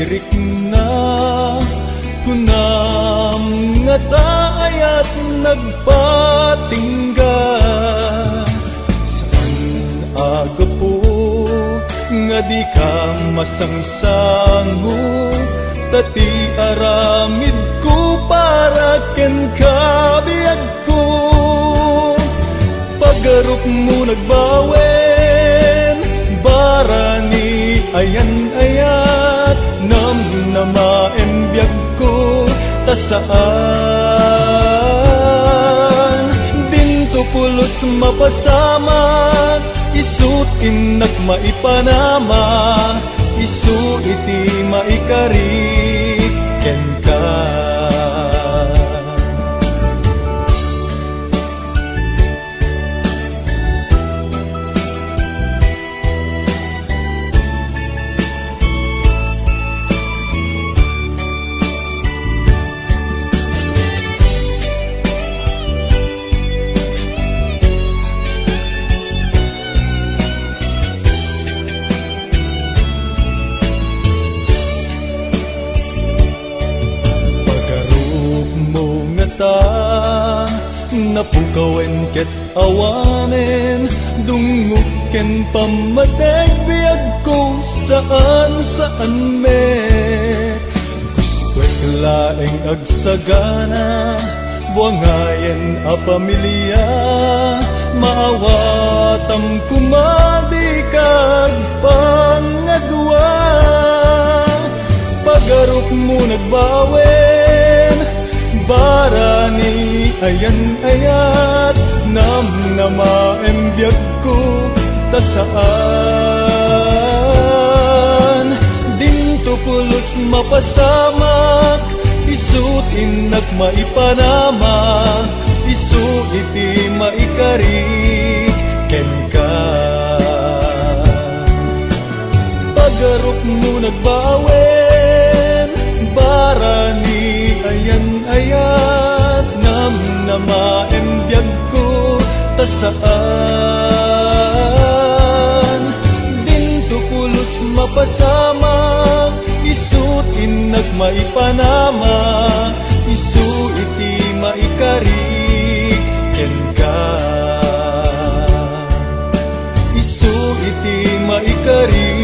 lirik na kunam nga taayat nagpatingga. Saan agapo nga di ka masangsango, tati aramid ko para ken kabiyag ko. Pagarup mo nagbawen, barani ayan-ayat, nam na maembiyag ko, tasaan dinto pulos mapasamak, isut inak maipanama, isu iti maikari ken ka. Napukawen ket awanen, dungog ken pamateg biyag ko saan met. Gusto'y laeng agsagana, buangayen a pamilya, maawatam kumadi kag pangadwa. Pagarup mo nagbawen, barani ayan-ayat, nam na maembiyag ko, tasaan dinto pulos mapasamak, isut inak maipanama, isu iti maikari ken ka. Pagarup mo nagbawen, barani ayan-ayat, nam na maembiyag ko, tasaan dinto pulos mapasamak, isut inak maipanama, isu iti maikari ken ka. Isu iti maikari